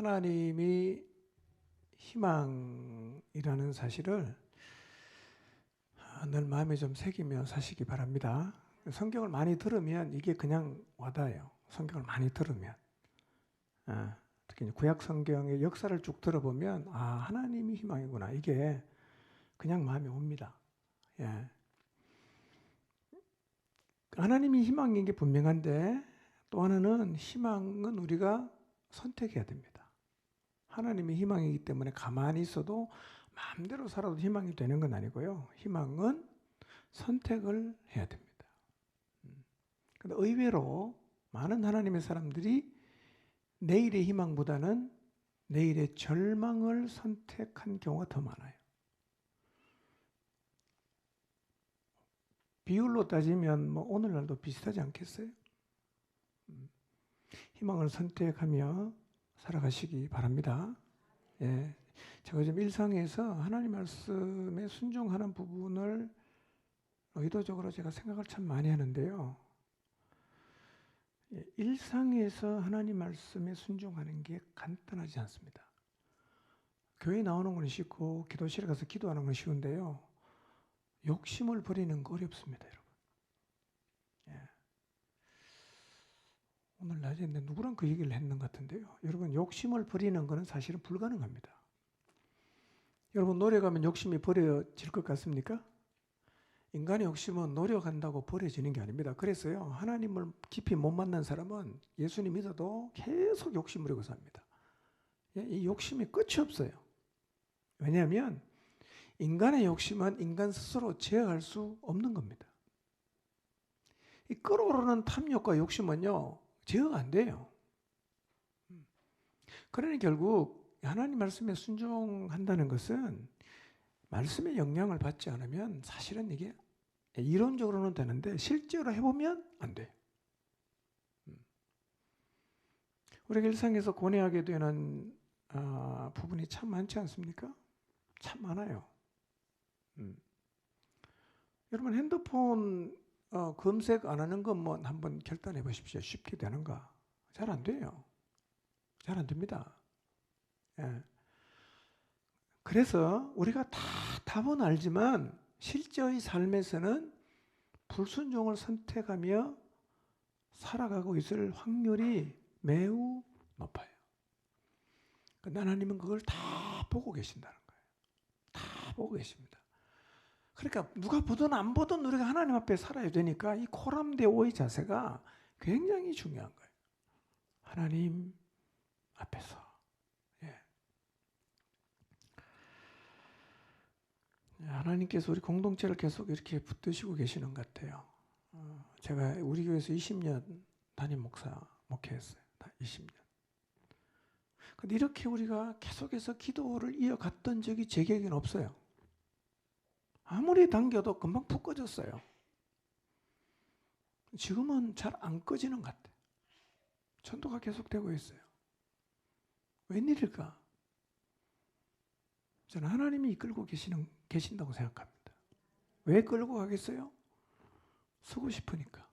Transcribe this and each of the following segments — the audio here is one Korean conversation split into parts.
하나님이 희망이라는 사실을 늘 마음에 좀 새기며 사시기 바랍니다. 성경을 많이 들으면 이게 그냥 와닿아요. 성경을 많이 들으면. 특히 구약 성경의 역사를 쭉 들어보면 하나님이 희망이구나. 이게 그냥 마음에 옵니다. 예. 하나님이 희망인 게 분명한데 또 하나는 희망은 우리가 선택해야 됩니다. 하나님이 희망이기 때문에 가만히 있어도 마음대로 살아도 희망이 되는 건 아니고요. 희망은 선택을 해야 됩니다. 근데 의외로 많은 하나님의 사람들이 내일의 희망보다는 내일의 절망을 선택한 경우가 더 많아요. 비율로 따지면 오늘날도 비슷하지 않겠어요? 희망을 선택하며 살아가시기 바랍니다. 예, 제가 좀 일상에서 하나님 말씀에 순종하는 부분을 의도적으로 제가 생각을 참 많이 하는데요. 일상에서 하나님 말씀에 순종하는 게 간단하지 않습니다. 교회 나오는 건 쉽고 기도실에 가서 기도하는 건 쉬운데요. 욕심을 버리는 거 어렵습니다, 여러분. 예. 오늘 낮에 누구랑 그 얘기를 했는 것 같은데요. 여러분, 욕심을 버리는 것은 사실은 불가능합니다. 여러분, 노력하면 욕심이 버려질 것 같습니까? 인간의 욕심은 노력한다고 버려지는 게 아닙니다. 그래서요, 하나님을 깊이 못 만난 사람은 예수님 믿어도 계속 욕심 부리고 삽니다. 이 욕심이 끝이 없어요. 왜냐하면 인간의 욕심은 인간 스스로 제어할 수 없는 겁니다. 이 끓어오르는 탐욕과 욕심은요, 제어가 안 돼요. 그러니 결국 하나님 말씀에 순종한다는 것은 말씀의 영향을 받지 않으면 사실은 이게 이론적으로는 되는데 실제로 해보면 안 돼요. 우리가 일상에서 고뇌하게 되는 부분이 참 많지 않습니까? 참 많아요. 여러분, 핸드폰 검색 안 하는 것만 한번 결단해 보십시오. 쉽게 되는가? 잘 안 돼요. 잘 안 됩니다. 예. 그래서 우리가 다 답은 알지만 실제의 삶에서는 불순종을 선택하며 살아가고 있을 확률이 매우 높아요. 하나님은 그걸 다 보고 계신다는 거예요. 다 보고 계십니다. 그러니까 누가 보든 안 보든 우리가 하나님 앞에 살아야 되니까 이 코람데오의 자세가 굉장히 중요한 거예요. 하나님 앞에서. 하나님께서 우리 공동체를 계속 이렇게 붙드시고 계시는 것 같아요. 제가 우리 교회에서 20년 담임 목회했어요. 20년. 근데 이렇게 우리가 계속해서 기도를 이어갔던 적이 제 기억에는 없어요. 아무리 당겨도 금방 푹 꺼졌어요. 지금은 잘 안 꺼지는 것 같아요. 전도가 계속되고 있어요. 웬일일까? 저는 하나님이 이끌고 계신다고 생각합니다. 왜 끌고 가겠어요? 쓰고 싶으니까.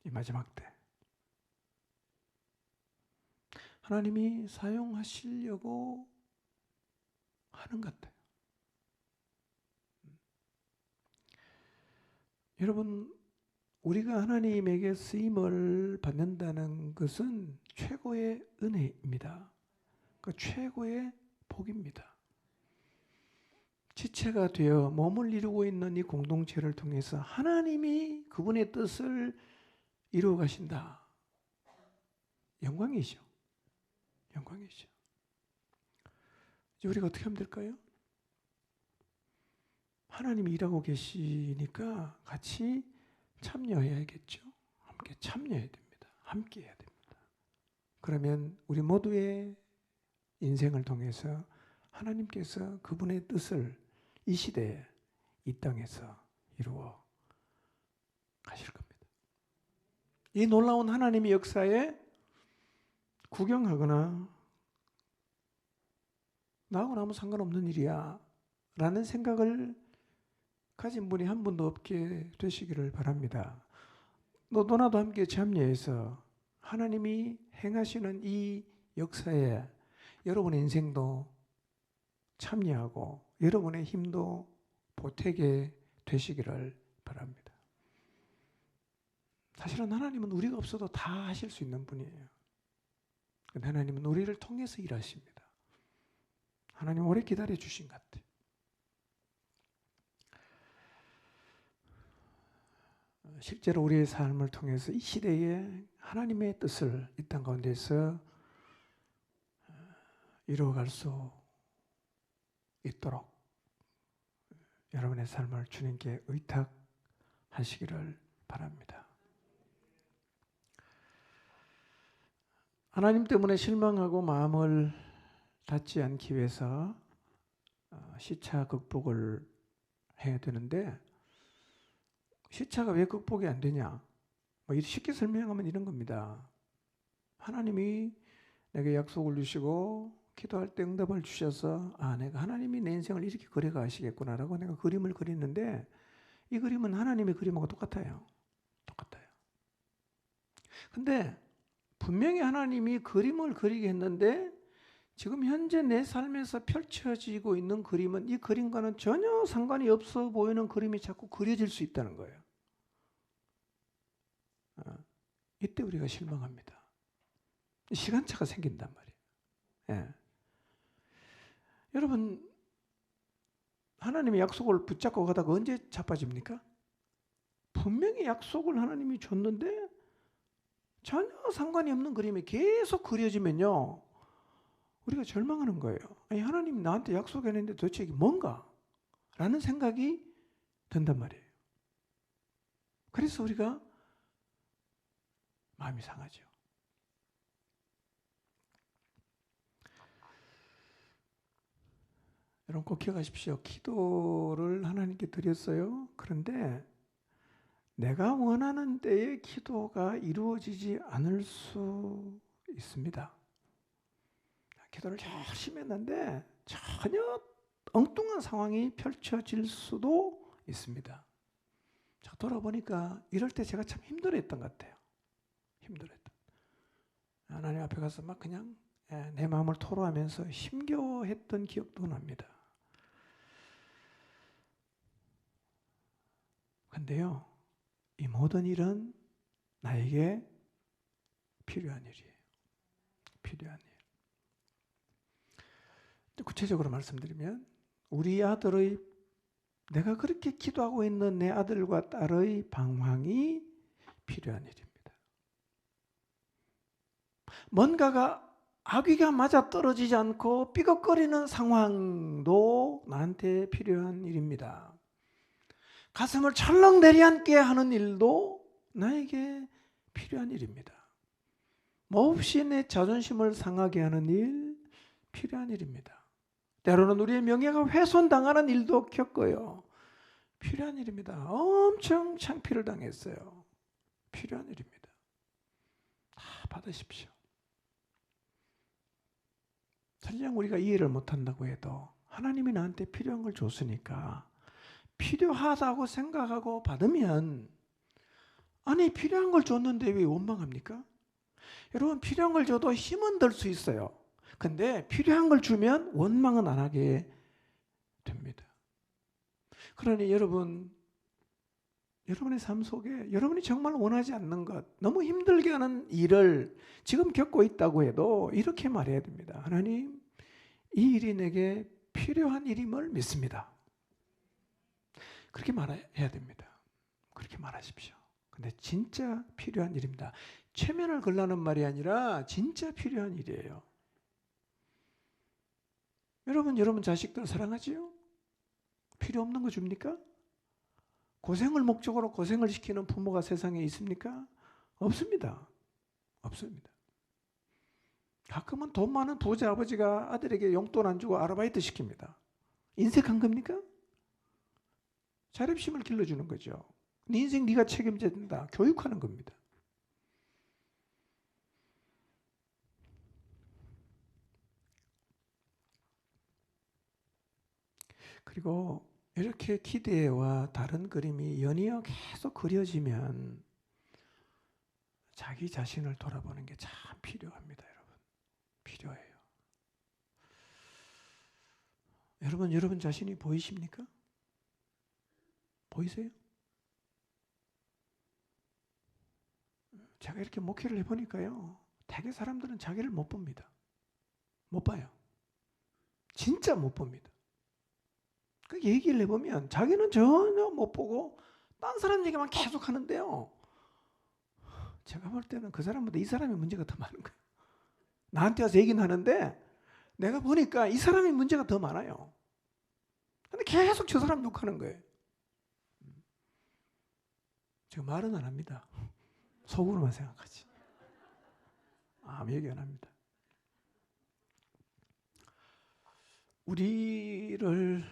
이 마지막 때. 하나님이 사용하시려고 하는 것 같아요. 여러분, 우리가 하나님에게 쓰임을 받는다는 것은 최고의 은혜입니다. 그 최고의 복입니다. 지체가 되어 몸을 이루고 있는 이 공동체를 통해서 하나님이 그분의 뜻을 이루어 가신다. 영광이죠. 영광이죠. 이제 우리가 어떻게 하면 될까요? 하나님이 일하고 계시니까 같이 참여해야겠죠. 함께 참여해야 됩니다. 함께 해야 됩니다. 그러면 우리 모두의 인생을 통해서 하나님께서 그분의 뜻을 이 시대에 이 땅에서 이루어 가실 겁니다. 이 놀라운 하나님의 역사에 구경하거나 나하고는 아무 상관없는 일이야 라는 생각을 가진 분이 한 분도 없게 되시기를 바랍니다. 너도 나도 함께 참여해서 하나님이 행하시는 이 역사에 여러분의 인생도 참여하고 여러분의 힘도 보태게 되시기를 바랍니다. 사실은 하나님은 우리가 없어도 다 하실 수 있는 분이에요. 근데 하나님은 우리를 통해서 일하십니다. 하나님 오래 기다려 주신 것 같아요. 실제로 우리의 삶을 통해서 이 시대에 하나님의 뜻을 이 땅 가운데서 이루어갈 수 있도록 여러분의 삶을 주님께 의탁하시기를 바랍니다. 하나님 때문에 실망하고 마음을 닫지 않기 위해서 시차 극복을 해야 되는데 시차가 왜 극복이 안 되냐? 쉽게 설명하면 이런 겁니다. 하나님이 내게 약속을 주시고 기도할 때 응답을 주셔서 내가 하나님이 내 인생을 이렇게 그려가시겠구나라고 내가 그림을 그리는데 이 그림은 하나님의 그림하고 똑같아요. 똑같아요. 근데 분명히 하나님이 그림을 그리게 했는데 지금 현재 내 삶에서 펼쳐지고 있는 그림은 이 그림과는 전혀 상관이 없어 보이는 그림이 자꾸 그려질 수 있다는 거예요. 이때 우리가 실망합니다. 시간차가 생긴단 말이에요. 예. 여러분, 하나님의 약속을 붙잡고 가다가 언제 자빠집니까? 분명히 약속을 하나님이 줬는데 전혀 상관이 없는 그림이 계속 그려지면요, 우리가 절망하는 거예요. 아니, 하나님이 나한테 약속했는데 도대체 이게 뭔가? 라는 생각이 든단 말이에요. 그래서 우리가 마음이 상하죠. 여러분 꼭 기억하십시오. 기도를 하나님께 드렸어요. 그런데 내가 원하는 때에 기도가 이루어지지 않을 수 있습니다. 기도를 열심히 했는데 전혀 엉뚱한 상황이 펼쳐질 수도 있습니다. 자, 돌아보니까 이럴 때 제가 참 힘들어했던 것 같아요. 힘들어했던. 하나님 앞에 가서 막 그냥 내 마음을 토로하면서 힘겨워했던 기억도 납니다. 근데요, 이 모든 일은 나에게 필요한 일이에요. 필요한 일. 구체적으로 말씀드리면 우리 아들의, 내가 그렇게 기도하고 있는 내 아들과 딸의 방황이 필요한 일입니다. 뭔가가 아귀가 맞아 떨어지지 않고 삐걱거리는 상황도 나한테 필요한 일입니다. 가슴을 철렁 내려앉게 하는 일도 나에게 필요한 일입니다. 몹시 내 자존심을 상하게 하는 일, 필요한 일입니다. 때로는 우리의 명예가 훼손당하는 일도 겪어요. 필요한 일입니다. 엄청 창피를 당했어요. 필요한 일입니다. 다 받으십시오. 설령 우리가 이해를 못한다고 해도 하나님이 나한테 필요한 걸 줬으니까 필요하다고 생각하고 받으면, 아니 필요한 걸 줬는데 왜 원망합니까? 여러분, 필요한 걸 줘도 힘은 들 수 있어요. 근데 필요한 걸 주면 원망은 안 하게 됩니다. 그러니 여러분의 삶 속에 여러분이 정말 원하지 않는 것, 너무 힘들게 하는 일을 지금 겪고 있다고 해도 이렇게 말해야 됩니다. 하나님, 이 일이 내게 필요한 일임을 믿습니다. 그렇게 말해야 됩니다. 그렇게 말하십시오. 근데 진짜 필요한 일입니다. 최면을 걸라는 말이 아니라 진짜 필요한 일이에요. 여러분 자식들 사랑하지요? 필요 없는 거 줍니까? 고생을 목적으로 고생을 시키는 부모가 세상에 있습니까? 없습니다. 없습니다. 가끔은 돈 많은 부자 아버지가 아들에게 용돈 안 주고 아르바이트 시킵니다. 인색한 겁니까? 자립심을 길러주는 거죠. 네 인생 네가 책임져야 된다. 교육하는 겁니다. 그리고 이렇게 기대와 다른 그림이 연이어 계속 그려지면 자기 자신을 돌아보는 게 참 필요합니다, 여러분. 필요해요. 여러분 자신이 보이십니까? 보이세요? 제가 이렇게 목회를 해보니까요, 대개 사람들은 자기를 못 봅니다. 못 봐요. 진짜 못 봅니다. 그 얘기를 해보면 자기는 전혀 못 보고 딴 사람 얘기만 계속 하는데요, 제가 볼 때는 그 사람보다 이 사람의 문제가 더 많은 거예요. 나한테 와서 얘기는 하는데 내가 보니까 이 사람의 문제가 더 많아요. 근데 계속 저 사람 욕하는 거예요. 제가 말은 안 합니다. 속으로만 생각하지. 아무 얘기 안 합니다. 우리를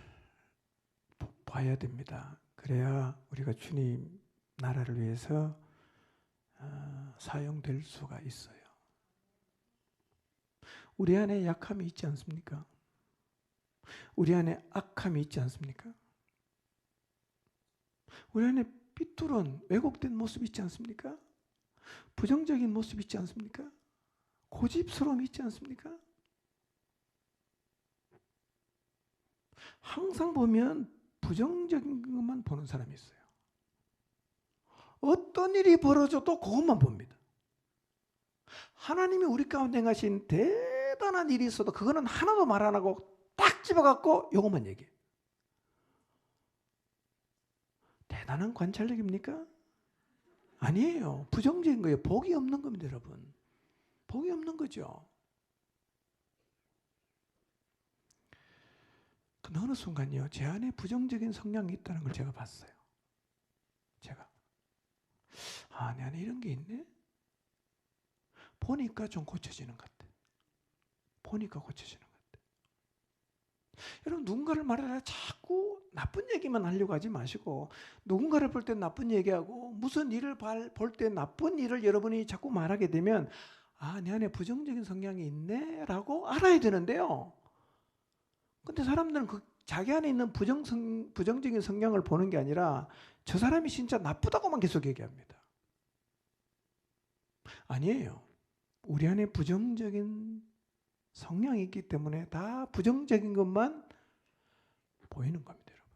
봐야 됩니다. 그래야 우리가 주님 나라를 위해서 사용될 수가 있어요. 우리 안에 약함이 있지 않습니까? 우리 안에 악함이 있지 않습니까? 우리 안에 삐뚤은 왜곡된 모습이 있지 않습니까? 부정적인 모습이 있지 않습니까? 고집스러움이 있지 않습니까? 항상 보면 부정적인 것만 보는 사람이 있어요. 어떤 일이 벌어져도 그것만 봅니다. 하나님이 우리 가운데 행하신 대단한 일이 있어도 그거는 하나도 말 안 하고 딱 집어갖고 이것만 얘기해. 대단한 관찰력입니까? 아니에요. 부정적인 거예요. 복이 없는 겁니다, 여러분. 복이 없는 거죠. 그 어느 순간요, 제 안에 부정적인 성향이 있다는 걸 제가 봤어요. 내 안에 이런 게 있네? 보니까 좀 고쳐지는 것 같아. 보니까 고쳐지는 것 같아. 여러분, 누군가를 말하다가 자꾸 나쁜 얘기만 하려고 하지 마시고, 누군가를 볼 때 나쁜 얘기하고 무슨 일을 볼 때 나쁜 일을 여러분이 자꾸 말하게 되면 내 안에 부정적인 성향이 있네 라고 알아야 되는데요, 근데 사람들은 자기 안에 있는 부정적인 성향을 보는 게 아니라 저 사람이 진짜 나쁘다고만 계속 얘기합니다. 아니에요. 우리 안에 부정적인 성향이 있기 때문에 다 부정적인 것만 보이는 겁니다, 여러분.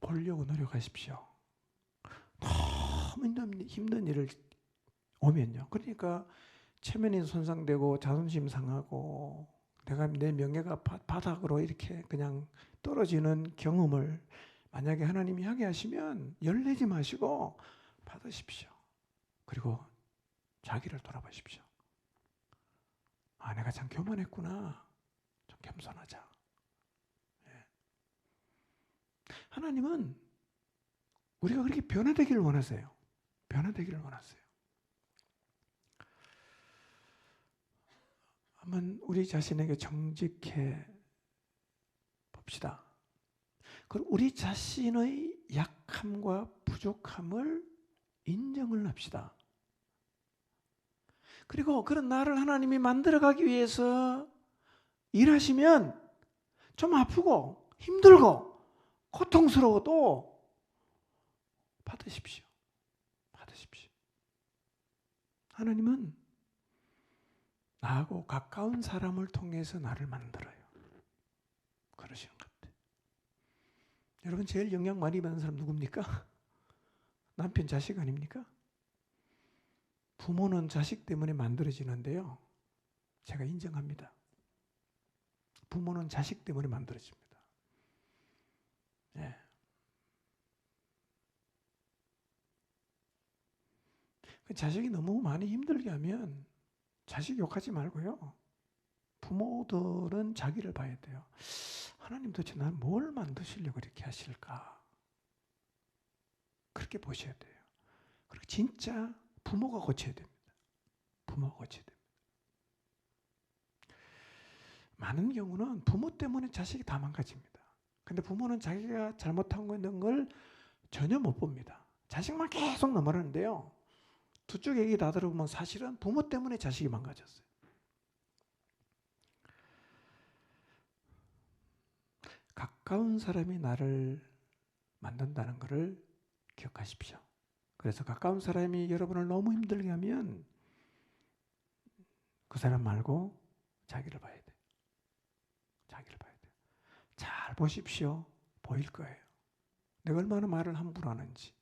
보려고 노력하십시오. 너무 힘든 일을 오면요, 그러니까 체면이 손상되고 자존심 상하고 내 명예가 바닥으로 이렇게 그냥 떨어지는 경험을 만약에 하나님이 하게 하시면 열내지 마시고 받으십시오. 그리고 자기를 돌아보십시오. 내가 참 교만했구나. 좀 겸손하자. 하나님은 우리가 그렇게 변화되기를 원하세요. 변화되기를 원하세요. 한번 우리 자신에게 정직해 봅시다. 그리고 우리 자신의 약함과 부족함을 인정을 합시다. 그리고 그런 나를 하나님이 만들어가기 위해서 일하시면 좀 아프고 힘들고 고통스러워도 받으십시오. 받으십시오. 하나님은 나하고 가까운 사람을 통해서 나를 만들어요. 그러시는 것 같아요. 여러분, 제일 영향 많이 받는 사람 누굽니까? 남편, 자식 아닙니까? 부모는 자식 때문에 만들어지는데요, 제가 인정합니다. 부모는 자식 때문에 만들어집니다. 예. 자식이 너무 많이 힘들게 하면 자식 욕하지 말고요, 부모들은 자기를 봐야 돼요. 하나님 도대체 난 뭘 만드시려고 이렇게 하실까? 그렇게 보셔야 돼요. 그리고 진짜 부모가 고쳐야 됩니다. 부모가 고쳐야 됩니다. 많은 경우는 부모 때문에 자식이 다 망가집니다. 근데 부모는 자기가 잘못하고 있는 걸 전혀 못 봅니다. 자식만 계속 넘어가는데요, 두 쪽 얘기 다 들어보면 사실은 부모 때문에 자식이 망가졌어요. 가까운 사람이 나를 만든다는 것을 기억하십시오. 그래서 가까운 사람이 여러분을 너무 힘들게 하면 그 사람 말고 자기를 봐야 돼요. 자기를 봐야 돼요. 잘 보십시오. 보일 거예요. 내가 얼마나 말을 함부로 하는지,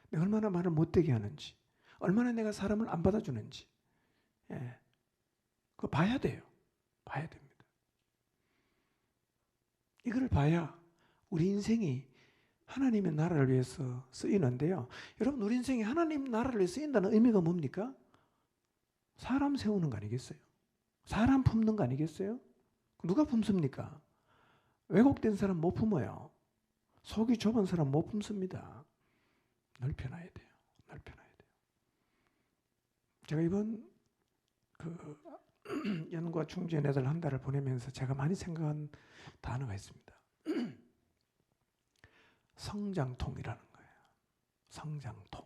내가 얼마나 말을 못되게 하는지, 얼마나 내가 사람을 안 받아주는지. 예. 그거 봐야 돼요. 봐야 됩니다. 이걸 봐야 우리 인생이 하나님의 나라를 위해서 쓰이는데요. 여러분, 우리 인생이 하나님 나라를 위해서 쓰인다는 의미가 뭡니까? 사람 세우는 거 아니겠어요? 사람 품는 거 아니겠어요? 누가 품습니까? 왜곡된 사람 못 품어요. 속이 좁은 사람 못 품습니다. 넓혀놔야 돼요. 넓혀놔야 돼요. 제가 이번 연구와 충주에 애들 한 달을 보내면서 제가 많이 생각한 단어가 있습니다. 성장통이라는 거예요. 성장통.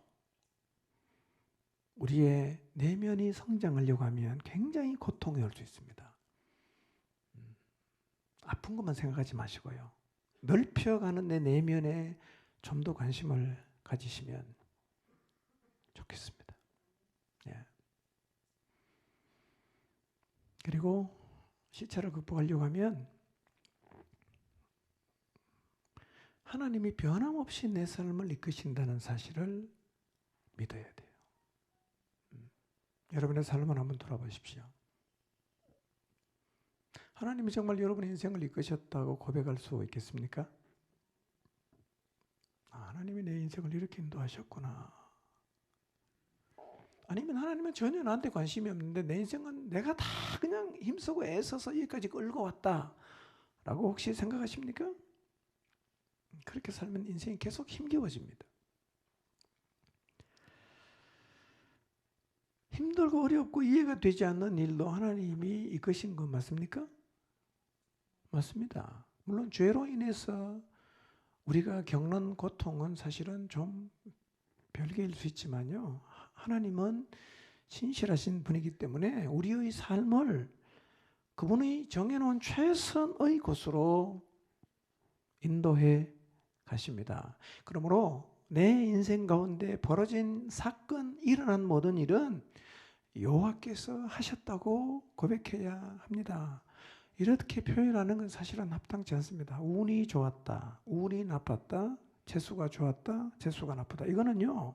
우리의 내면이 성장하려고 하면 굉장히 고통이 올 수 있습니다. 아픈 것만 생각하지 마시고요. 넓혀가는 내 내면에 좀 더 관심을 가지시면 좋겠습니다. 예. 그리고 시차를 극복하려고 하면 하나님이 변함없이 내 삶을 이끄신다는 사실을 믿어야 돼요. 여러분의 삶을 한번 돌아보십시오. 하나님이 정말 여러분의 인생을 이끄셨다고 고백할 수 있겠습니까? 하나님이 내 인생을 이렇게 인도하셨구나. 아니면 하나님은 전혀 나한테 관심이 없는데 내 인생은 내가 다 그냥 힘쓰고 애써서 여기까지 끌고 왔다 라고 혹시 생각하십니까? 그렇게 살면 인생이 계속 힘겨워집니다. 힘들고 어렵고 이해가 되지 않는 일도 하나님이 이끄신 것 맞습니까? 맞습니다. 물론 죄로 인해서 우리가 겪는 고통은 사실은 좀 별개일 수 있지만요. 하나님은 신실하신 분이기 때문에 우리의 삶을 그분이 정해놓은 최선의 곳으로 인도해 가십니다. 그러므로 내 인생 가운데 벌어진 사건, 일어난 모든 일은 여호와께서 하셨다고 고백해야 합니다. 이렇게 표현하는 건 사실은 합당치 않습니다. 운이 좋았다, 운이 나빴다, 재수가 좋았다, 재수가 나쁘다. 이거는요,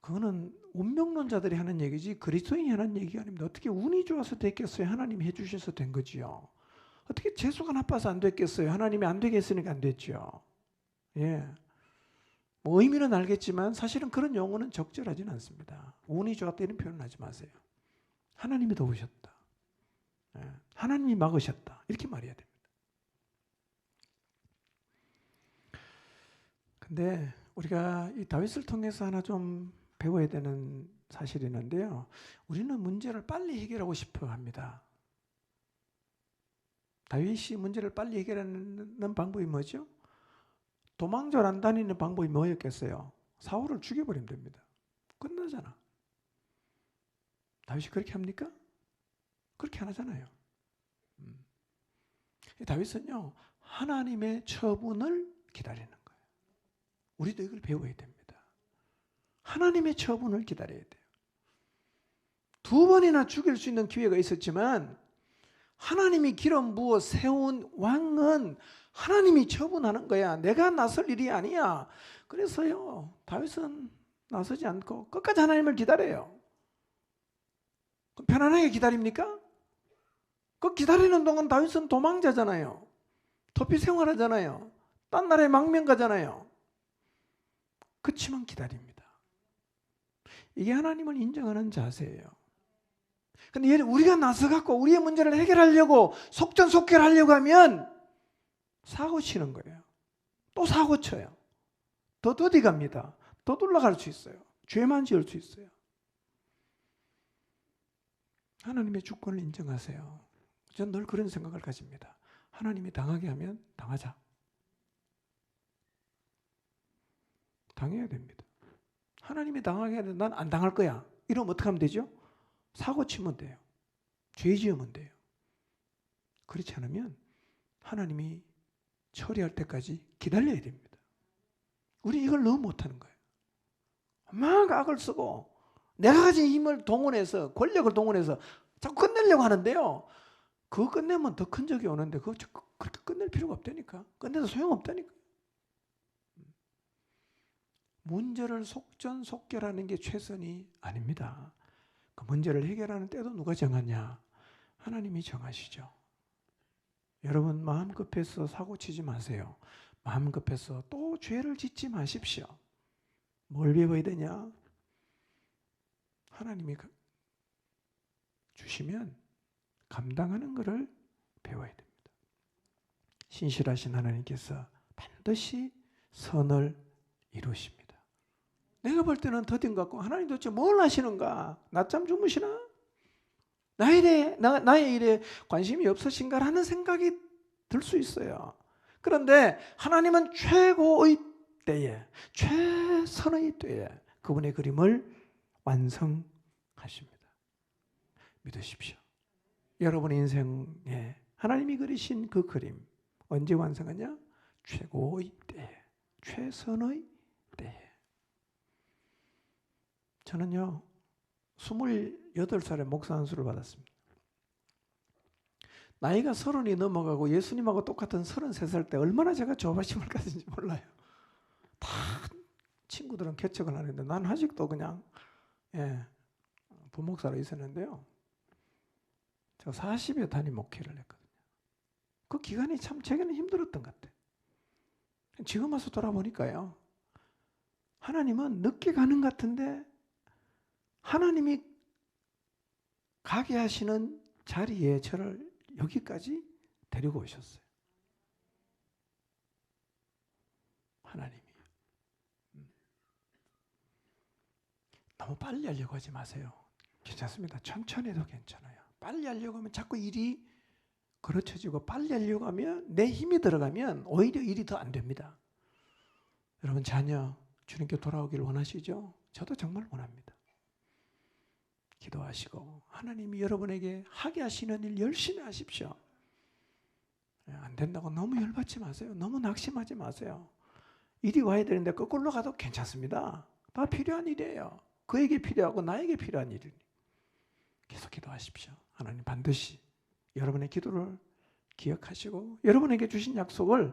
그거는 운명론자들이 하는 얘기지 그리스도인이 하는 얘기가 아닙니다. 어떻게 운이 좋아서 됐겠어요? 하나님이 해주셔서 된 거지요. 어떻게 재수가 나빠서 안 됐겠어요? 하나님이 안 되게 했으니까 안 됐죠. 예. 뭐 의미는 알겠지만 사실은 그런 용어는 적절하지는 않습니다. 운이 좋았다 이런 표현을 하지 마세요. 하나님이 도우셨다. 예. 하나님이 막으셨다. 이렇게 말해야 됩니다. 근데 우리가 이 다윗을 통해서 하나 좀 배워야 되는 사실이 있는데요. 우리는 문제를 빨리 해결하고 싶어 합니다. 다윗이 문제를 빨리 해결하는 방법이 뭐죠? 도망절 안 다니는 방법이 뭐였겠어요? 사울을 죽여버리면 됩니다. 끝나잖아. 다윗이 그렇게 합니까? 그렇게 안 하잖아요. 다윗은요, 하나님의 처분을 기다리는 거예요. 우리도 이걸 배워야 됩니다. 하나님의 처분을 기다려야 돼요. 2번이나 죽일 수 있는 기회가 있었지만 하나님이 기름 부어 세운 왕은 하나님이 처분하는 거야. 내가 나설 일이 아니야. 그래서요, 다윗은 나서지 않고 끝까지 하나님을 기다려요. 편안하게 기다립니까? 그 기다리는 동안 다윗은 도망자잖아요. 도피 생활하잖아요. 딴 나라에 망명가잖아요. 그치만 기다립니다. 이게 하나님을 인정하는 자세예요. 근데 우리가 나서갖고 우리의 문제를 해결하려고 속전속결하려고 하면 사고 치는 거예요. 또 사고 쳐요. 더 더디 갑니다. 더 돌아갈 수 있어요. 죄만 지을 수 있어요. 하나님의 주권을 인정하세요. 저는 늘 그런 생각을 가집니다. 하나님이 당하게 하면 당하자. 당해야 됩니다. 하나님이 당하게 하면 난 안 당할 거야. 이러면 어떻게 하면 되죠? 사고 치면 돼요. 죄 지으면 돼요. 그렇지 않으면 하나님이 처리할 때까지 기다려야 됩니다. 우리 이걸 너무 못하는 거예요. 막 악을 쓰고 내가 가진 힘을 동원해서 권력을 동원해서 자꾸 끝내려고 하는데요. 그거 끝내면 더 큰 적이 오는데 그렇게 끝낼 필요가 없다니까. 끝내도 소용없다니까. 문제를 속전속결하는 게 최선이 아닙니다. 그 문제를 해결하는 때도 누가 정하냐? 하나님이 정하시죠. 여러분 마음 급해서 사고 치지 마세요. 마음 급해서 또 죄를 짓지 마십시오. 뭘 배워야 되냐? 하나님이 주시면 감당하는 것을 배워야 됩니다. 신실하신 하나님께서 반드시 선을 이루십니다. 내가 볼 때는 더딘 것 같고 하나님 도대체 뭘 하시는가? 낮잠 주무시나? 나의 일에 관심이 없으신가라는 생각이 들 수 있어요. 그런데 하나님은 최고의 때에, 최선의 때에 그분의 그림을 완성하십니다. 믿으십시오. 여러분 인생에 하나님이 그리신 그 그림 언제 완성하냐? 최고의 때에, 최선의 때에. 저는요 28살에 목사 안수를 받았습니다. 나이가 30이 넘어가고 예수님하고 똑같은 33살 때 얼마나 제가 조바심을 가진지 몰라요. 다 친구들은 개척을 하는데 난 아직도 그냥 부목사로 있었는데요. 저 40여 단위 목회를 했거든요. 그 기간이 참 제게는 힘들었던 것 같아요. 지금 와서 돌아보니까요. 하나님은 늦게 가는 것 같은데 하나님이 가게 하시는 자리에 저를 여기까지 데리고 오셨어요. 하나님이. 너무 빨리 하려고 하지 마세요. 괜찮습니다. 천천히 해도 괜찮아요. 빨리 하려고 하면 자꾸 일이 그르쳐지고 빨리 하려고 하면 내 힘이 들어가면 오히려 일이 더 안 됩니다. 여러분 자녀 주님께 돌아오기를 원하시죠? 저도 정말 원합니다. 기도하시고 하나님이 여러분에게 하게 하시는 일 열심히 하십시오. 안 된다고 너무 열받지 마세요. 너무 낙심하지 마세요. 일이 와야 되는데 거꾸로 가도 괜찮습니다. 다 필요한 일이에요. 그에게 필요하고 나에게 필요한 일이니 계속 기도하십시오. 하나님 반드시 여러분의 기도를 기억하시고 여러분에게 주신 약속을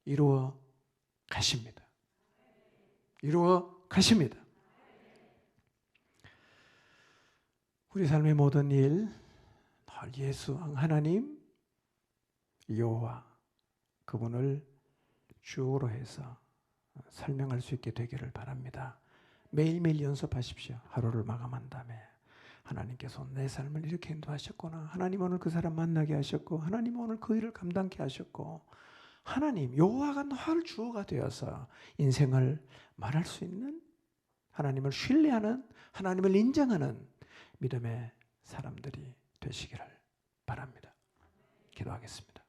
이루어 가십니다. 이루어 가십니다. 우리 삶의 모든 일 늘 예수 하나님 여호와 그분을 주로 해서 설명할 수 있게 되기를 바랍니다. 매일매일 연습하십시오. 하루를 마감한 다음에 하나님께서 내 삶을 이렇게 인도하셨구나. 하나님 오늘 그 사람 만나게 하셨고 하나님 오늘 그 일을 감당케 하셨고 하나님 여호와가 늘 주어가 되어서 인생을 말할 수 있는 하나님을 신뢰하는 하나님을 인정하는 믿음의 사람들이 되시기를 바랍니다. 기도하겠습니다.